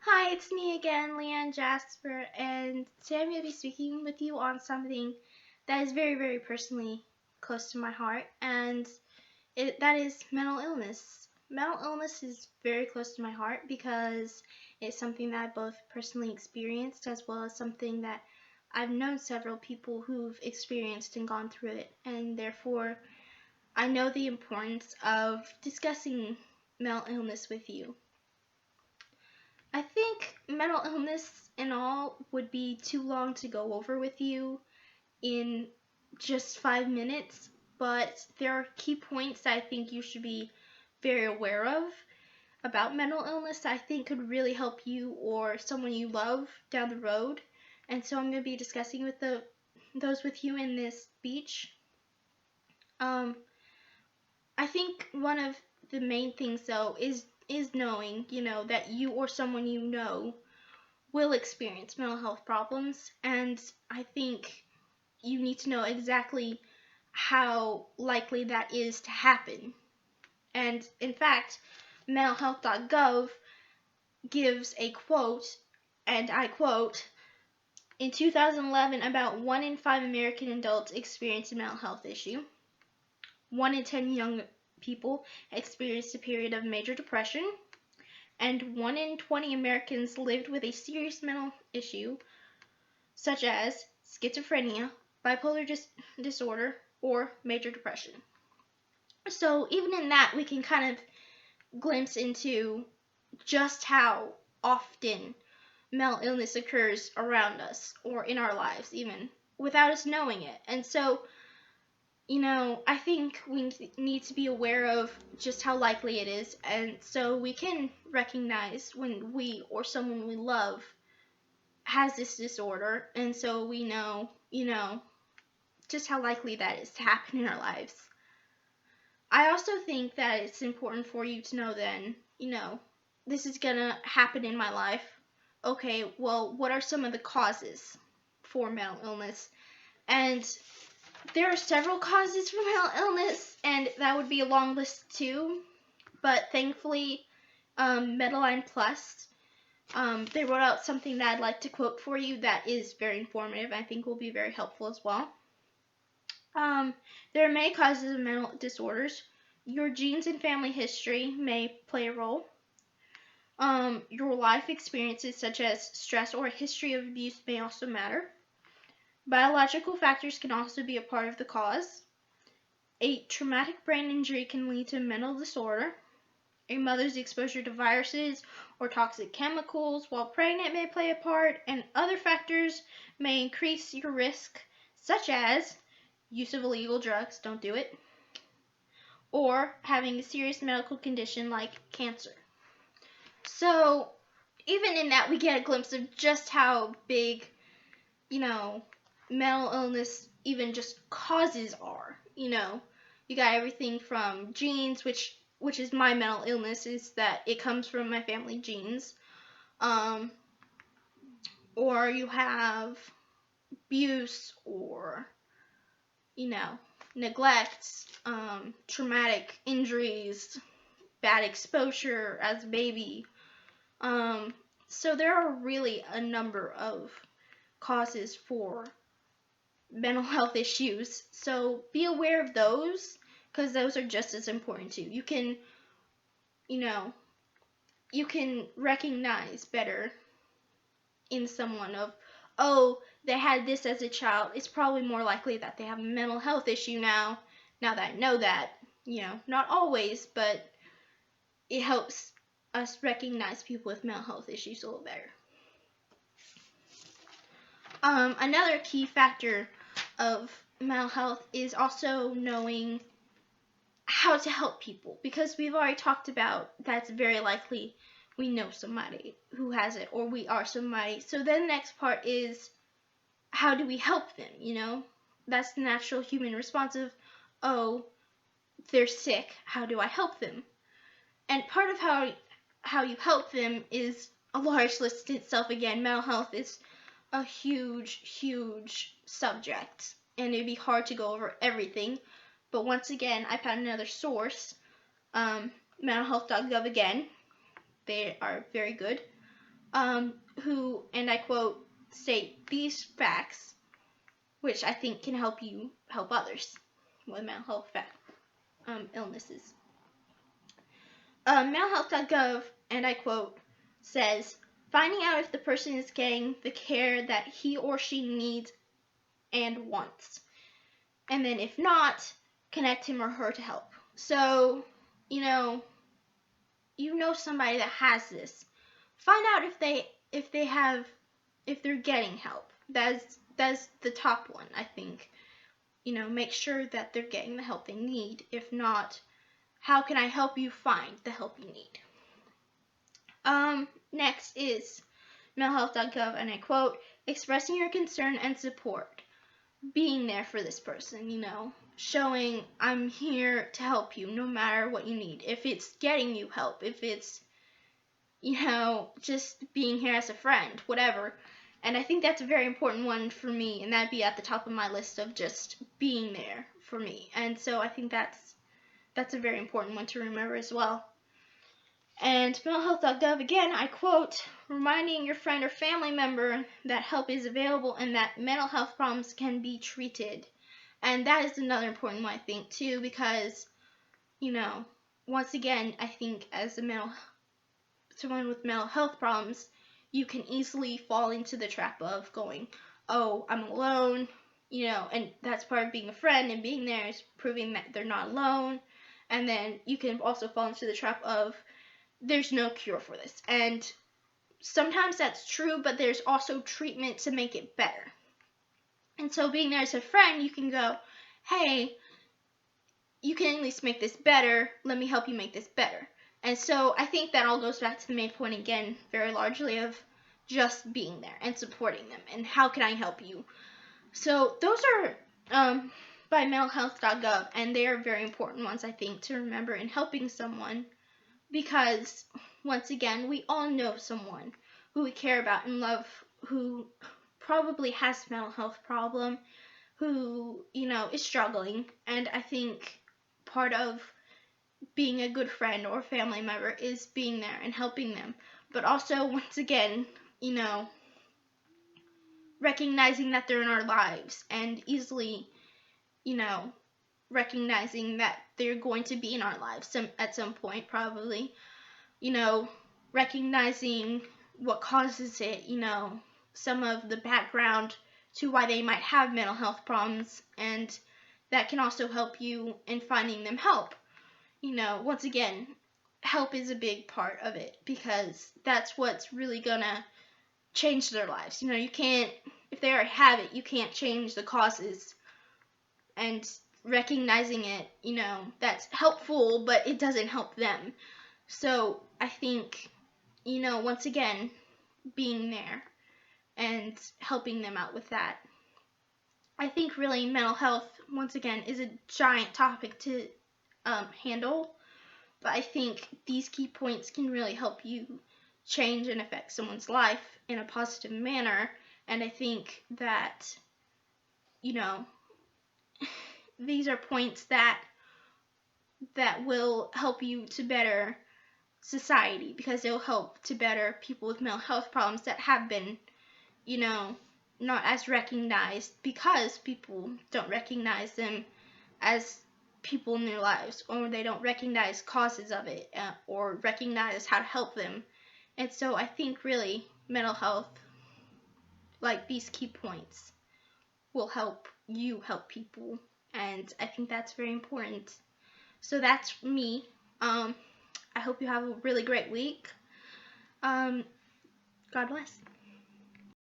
Hi, it's me again, Leanne Jasper, and today I'm going to be speaking with you on something that is very, very personally close to my heart, and that is mental illness. Mental illness is very close to my heart because it's something that I both personally experienced as well as something that I've known several people who've experienced and gone through it, and therefore I know the importance of discussing mental illness with you. I think mental illness and all would be too long to go over with you in just 5 minutes, but there are key points that I think you should be very aware of about mental illness that I think could really help you or someone you love down the road. And so I'm going to be discussing those with you in this speech. Um, I think one of the main things though is knowing, that you or someone you know will experience mental health problems, and I think you need to know exactly how likely that is to happen. And in fact, mentalhealth.gov gives a quote, and I quote, in 2011, about 1 in 5 American adults experienced a mental health issue. 1 in 10 young people experienced a period of major depression, and 1 in 20 Americans lived with a serious mental issue such as schizophrenia, bipolar disorder, or major depression. So even in that, we can kind of glimpse into just how often mental illness occurs around us or in our lives even without us knowing it. And so, I think we need to be aware of just how likely it is, and so we can recognize when we or someone we love has this disorder, and so we know, just how likely that is to happen in our lives. I also think that it's important for you to know then, this is gonna happen in my life. Okay, well, what are some of the causes for mental illness? And there are several causes for mental illness, and that would be a long list too. But thankfully, Medline Plus, they wrote out something that I'd like to quote for you that is very informative. I think will be very helpful as well. There are many causes of mental disorders. Your genes and family history may play a role. Your life experiences such as stress or a history of abuse may also matter. Biological factors can also be a part of the cause. A traumatic brain injury can lead to mental disorder. A mother's exposure to viruses or toxic chemicals while pregnant may play a part, and other factors may increase your risk, such as use of illegal drugs, don't do it, or having a serious medical condition like cancer. So, even in that, we get a glimpse of just how big, mental illness even just causes are. You got everything from genes, which is my mental illness, is that it comes from my family genes. Or you have abuse or, neglect, traumatic injuries, bad exposure as a baby. So there are really a number of causes for mental health issues. So be aware of those because those are just as important too. You know, you can recognize better in someone of, oh, they had this as a child. It's probably more likely that they have a mental health issue now. Now that I know that, not always, but it helps us recognize people with mental health issues a little better. Another key factor of mental health is also knowing how to help people, because we've already talked about that's very likely we know somebody who has it or we are somebody. So then the next part is how do we help them, That's the natural human response of, oh, they're sick, how do I help them? And part of how you help them is a large list itself. Again, mental health is a huge, huge subject, and it'd be hard to go over everything. But once again, I found another source, mentalhealth.gov again. They are very good. who, and I quote, state these facts, which I think can help you help others with mental health illnesses. Mentalhealth.gov, and I quote, says, finding out if the person is getting the care that he or she needs and wants. And then if not, connect him or her to help. So, you know somebody that has this. Find out if they're getting help. That's the top one, I think. Make sure that they're getting the help they need. If not, how can I help you find the help you need? Next is mentalhealth.gov, and I quote, expressing your concern and support. Being there for this person, showing I'm here to help you no matter what you need. If it's getting you help, if it's, just being here as a friend, whatever. And I think that's a very important one for me, and that'd be at the top of my list of just being there for me. And so I think that's a very important one to remember as well. And mentalhealth.gov, again, I quote, reminding your friend or family member that help is available and that mental health problems can be treated. And that is another important one, I think, too, because, once again, I think as someone with mental health problems, you can easily fall into the trap of going, oh, I'm alone, and that's part of being a friend, and being there is proving that they're not alone. And then you can also fall into the trap of, there's no cure for this. And sometimes that's true, but there's also treatment to make it better. And so being there as a friend, you can go, hey, you can at least make this better. Let me help you make this better. And so I think that all goes back to the main point again, very largely, of just being there and supporting them. And how can I help you? So those are by mentalhealth.gov, and they are very important ones, I think, to remember in helping someone. Because, once again, we all know someone who we care about and love who probably has a mental health problem, who, is struggling. And I think part of being a good friend or family member is being there and helping them. But also, once again, recognizing that they're in our lives and easily, recognizing that they're going to be in our lives at some point, probably, recognizing what causes it, some of the background to why they might have mental health problems, and that can also help you in finding them help. Once again, help is a big part of it, because that's what's really gonna change their lives. You can't, if they already have it, you can't change the causes. And recognizing it, that's helpful, but it doesn't help them. So I think, once again, being there and helping them out with that. I think really mental health, once again, is a giant topic to handle, but I think these key points can really help you change and affect someone's life in a positive manner. And I think that, these are points that will help you to better society, because it'll help to better people with mental health problems that have been, not as recognized, because people don't recognize them as people in their lives, or they don't recognize causes of it, or recognize how to help them. And so I think really mental health, like these key points, will help you help people. And I think that's very important. So that's me. I hope you have a really great week. God bless.